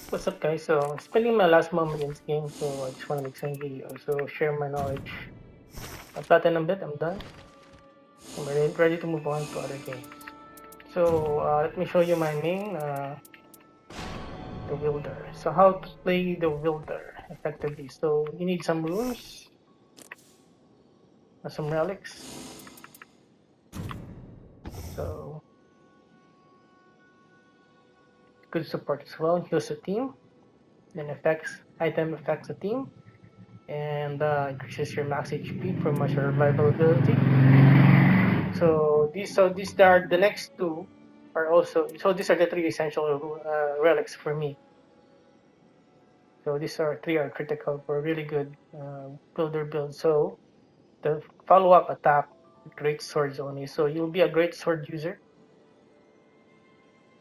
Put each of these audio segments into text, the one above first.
What's up, guys? So, I'm spending my last moment in this game, so I just want to make some video. So, share my knowledge. I'm platinum bit, I'm done. I'm ready to move on to other games. So, let me show you my main, the Wylder. So, how to play the Wylder effectively. So, you need some runes, some relics. So, good support as well. Heals the team, then item affects the team, and increases your max HP for much survivability. So these are the next two are also so these are the three essential relics for me. So these are three are critical for really good builder build. So the follow up attack great swords only. So you'll be a great sword user.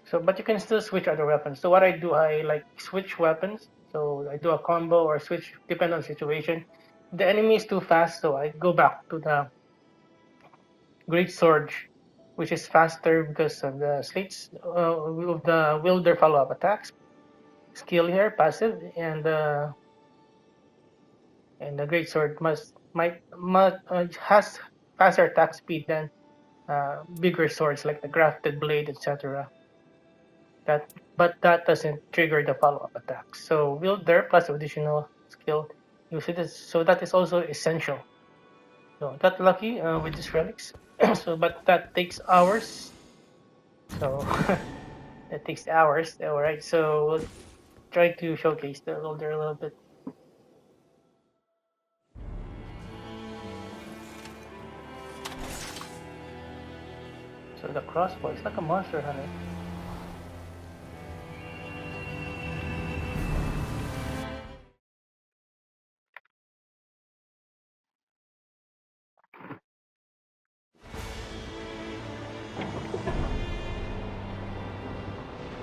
So but you can still switch other weapons. So what I do, I like switch weapons. So I do a combo or switch depend on situation. If the enemy is too fast, so I go back to the great sword, which is faster because of the slates of the wielder follow-up attacks. Skill here, passive, and the great sword has faster attack speed than bigger swords like the grafted blade, etc. But that doesn't trigger the follow-up attack. So wielder plus additional skill uses so that is also essential. So that lucky with these relics. So but that takes hours. So that takes hours. All right, so we'll try to showcase the loader a little bit. So the crossbow is like a monster hunter.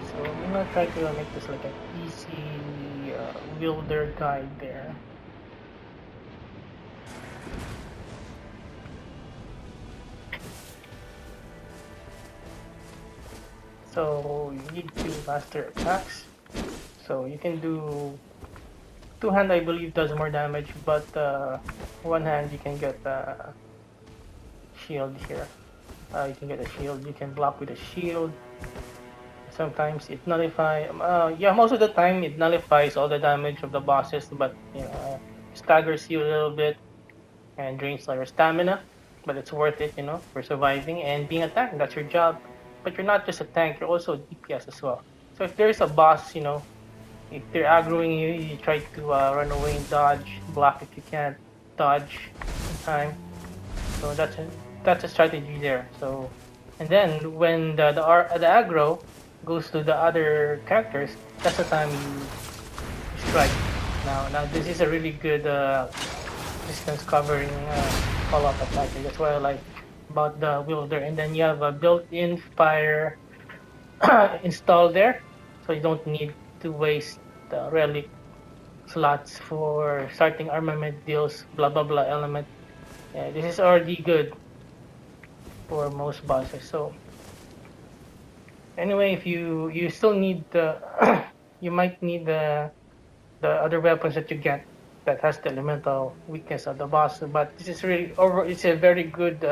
So I'm gonna try to make this like an easy wielder guide there. So you need to master attacks. So you can do two hand, I believe, does more damage, but one hand you can get shield here. You can get a shield. You can block with a shield. Sometimes it nullifies. Yeah, most of the time it nullifies all the damage of the bosses, but staggers you a little bit and drains all your stamina. But it's worth it, for surviving and being a tank. That's your job. But you're not just a tank; you're also a DPS as well. So if there's a boss, if they're aggroing you, you try to run away and dodge, block if you can't dodge in time. So that's a strategy there. So, and then when the aggro goes to the other characters, that's the time you strike. Now this is a really good distance covering follow-up attack. That's what I like about the wielder. And then you have a built-in fire installed there, so you don't need to waste the relic slots for starting armament deals, blah blah blah element. Yeah, this is already good for most bosses. So anyway, if you still need the you might need the other weapons that you get that has the elemental weakness of the boss. But this is really over. It's a very good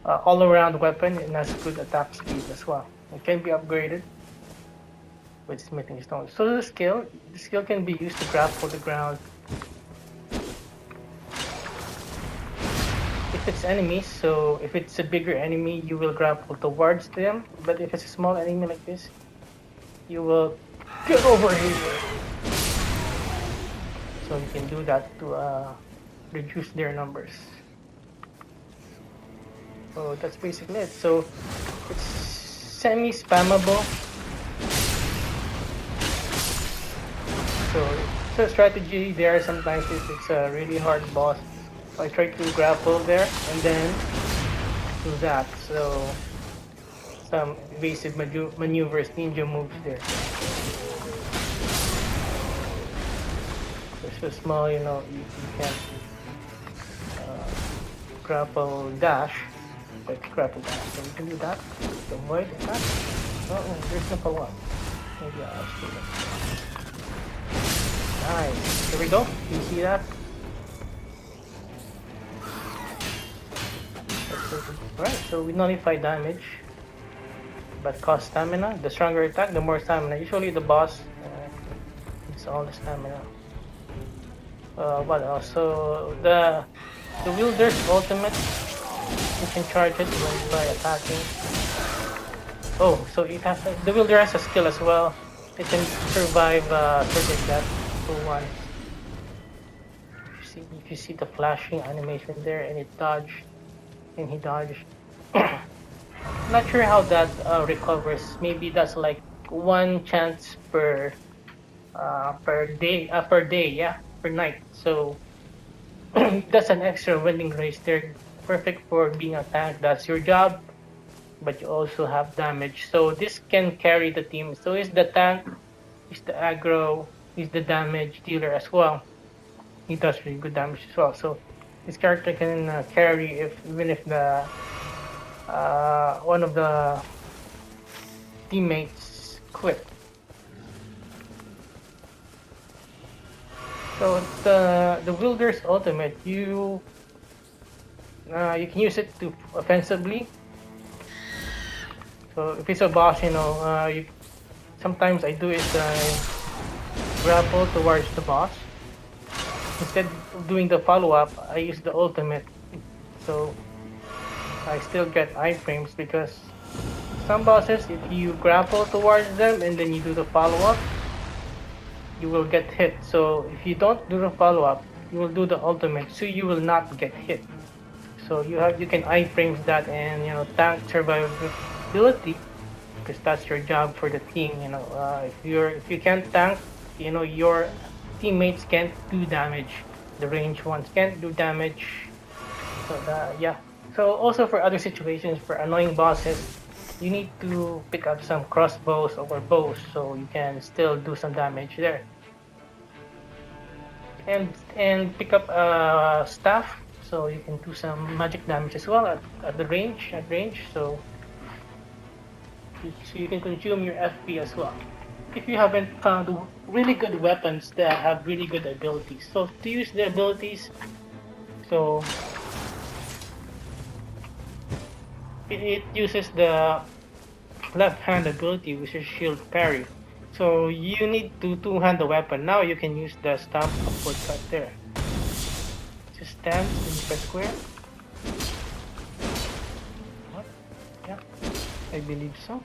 all-around weapon and has good attack speed as well. It can be upgraded with smithing stones. So the skill can be used to grapple the ground. If it's enemies, so if it's a bigger enemy, you will grapple towards them. But if it's a small enemy like this, you will get over here. So you can do that to reduce their numbers. So that's basically it. So it's semi-spammable. So it's a strategy there. Sometimes if it's a really hard boss, I try to grapple there and then do that. So some evasive maneuvers, ninja moves there. It's so small, you can grapple dash. Like grapple dash. So you can do that to avoid attack. Oh, there's no follow-up. Maybe I'll steal it. Nice. Here we go. You see that? Alright, so we nullify damage, but cost stamina. The stronger attack, the more stamina. Usually the boss it's all the stamina. What else? So the Wylder's ultimate, you can charge it by attacking. Oh, so it has the Wylder has a skill as well. It can survive certain death for once. If you see the flashing animation there, and it dodged, and he dodged. Not sure how that recovers. Maybe that's like one chance per day, yeah, per night. So that's an extra winning race there. Perfect for being a tank. That's your job, but you also have damage. So this can carry the team. So is the tank, is the aggro, is the damage dealer as well. He does really good damage as well. So this character can carry even if the one of the teammates quit. So the Wylder's ultimate, you can use it to offensively. So if it's a boss, sometimes I do it grapple towards the boss. Instead of doing the follow-up, I use the ultimate. So I still get iframes because some bosses, if you grapple towards them and then you do the follow-up, you will get hit. So if you don't do the follow-up, you will do the ultimate, so you will not get hit. So you can iframes that and tank survivability because that's your job for the team. If you can't tank, your teammates can't do damage. The ranged ones can't do damage. So yeah. So also for other situations, for annoying bosses, you need to pick up some crossbows or bows so you can still do some damage there. And pick up a staff so you can do some magic damage as well at range. So you can consume your FP as well. If you haven't found really good weapons that have really good abilities, so to use the abilities, so it uses the left hand ability, which is shield parry. So you need to two-hand the weapon. Now you can use the stamp upward cut there. Just stand and press square. What? Yeah, I believe so.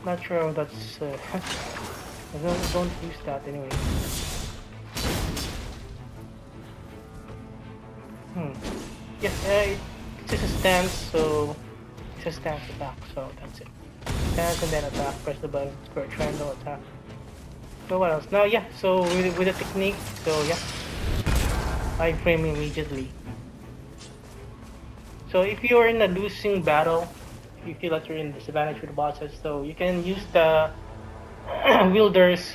Not sure how that's. I don't use that anyway. Yes, it's just a stance, so it's a stance attack, so that's it. Stance and then attack, press the button for a triangle attack. So what else? Now, yeah, so with the technique, so yeah, I frame immediately. So if you're in a losing battle, you feel that you're in disadvantage with the bosses, so you can use the Wylder's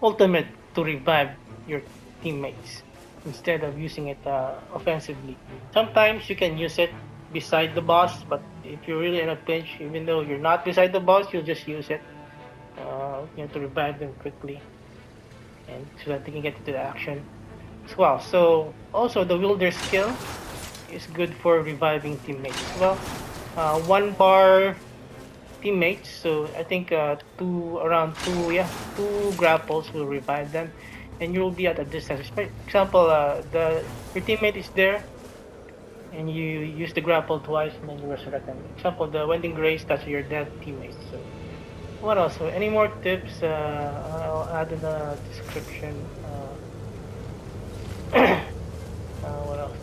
ultimate to revive your teammates instead of using it offensively. Sometimes you can use it beside the boss, but if you're really in a pinch, even though you're not beside the boss, you'll just use it to revive them quickly, and so that they can get into the action as well. So also the Wylder skill is good for reviving teammates as well. 1 bar teammates, so I think two grapples will revive them, and you'll be at a distance. For example, your teammate is there, and you use the grapple twice, and then you resurrect them. For example, the Wending Grace, that's your dead teammate. So what else? So any more tips? I'll add in the description. What else?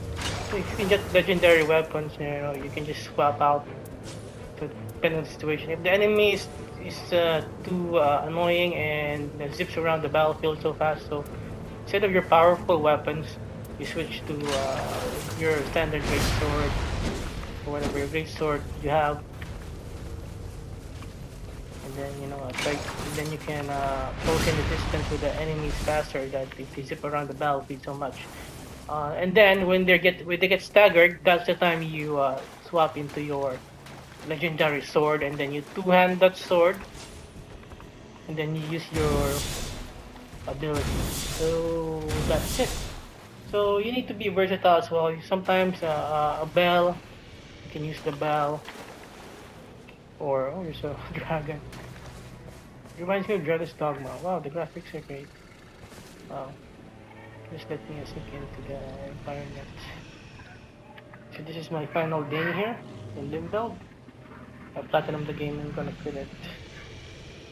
So if you can get legendary weapons, you can just swap out to depend on the situation. If the enemy is too annoying and zips around the battlefield so fast, so instead of your powerful weapons, you switch to your standard great sword or whatever your great sword you have, and then then you can close in the distance with the enemies faster that if they zip around the battlefield so much. And then when they get staggered, that's the time you swap into your legendary sword, and then you two-hand that sword, and then you use your ability. So that's it. So you need to be versatile as well. Sometimes a bell, you can use the bell, or oh, there's a dragon. Reminds me of Dragon's Dogma. Wow, the graphics are great. Wow, just let me sink into the environment. So this is my final day here in Limbo. I platinum the game and gonna quit it.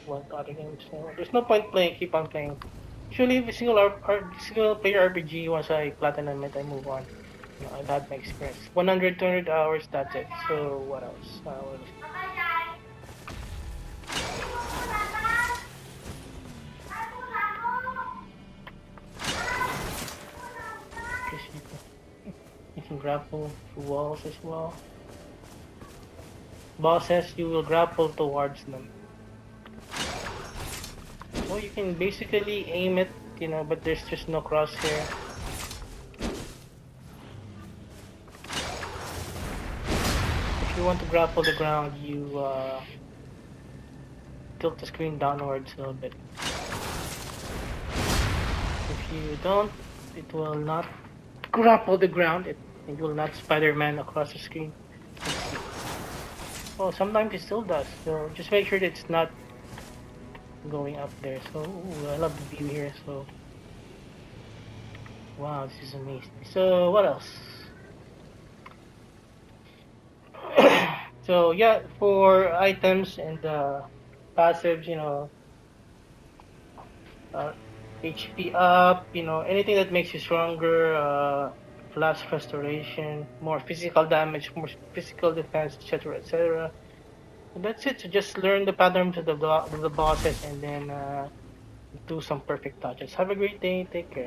One other game, so there's no point playing. Keep on playing. Usually, the single player RPG, once I platinum it, I move on. You know, I've had my experience. 100, 200 hours, that's it. So what else? You can grapple through walls as well. Bosses, you will grapple towards them. Well, you can basically aim it, you know, but there's just no crosshair. If you want to grapple the ground, you tilt the screen downwards a little bit. If you don't, it will not grapple the ground. It will not Spider-Man across the screen. Well, sometimes it still does. So just make sure that it's not going up there. So ooh, I love the view here. So wow, this is amazing. So what else? So yeah, for items and passives, you know, HP up, you know, anything that makes you stronger, flash restoration, more physical damage, more physical defense, etc., etc. And that's it. So just learn the patterns of the bosses and then do some perfect touches. Have a great day. Take care.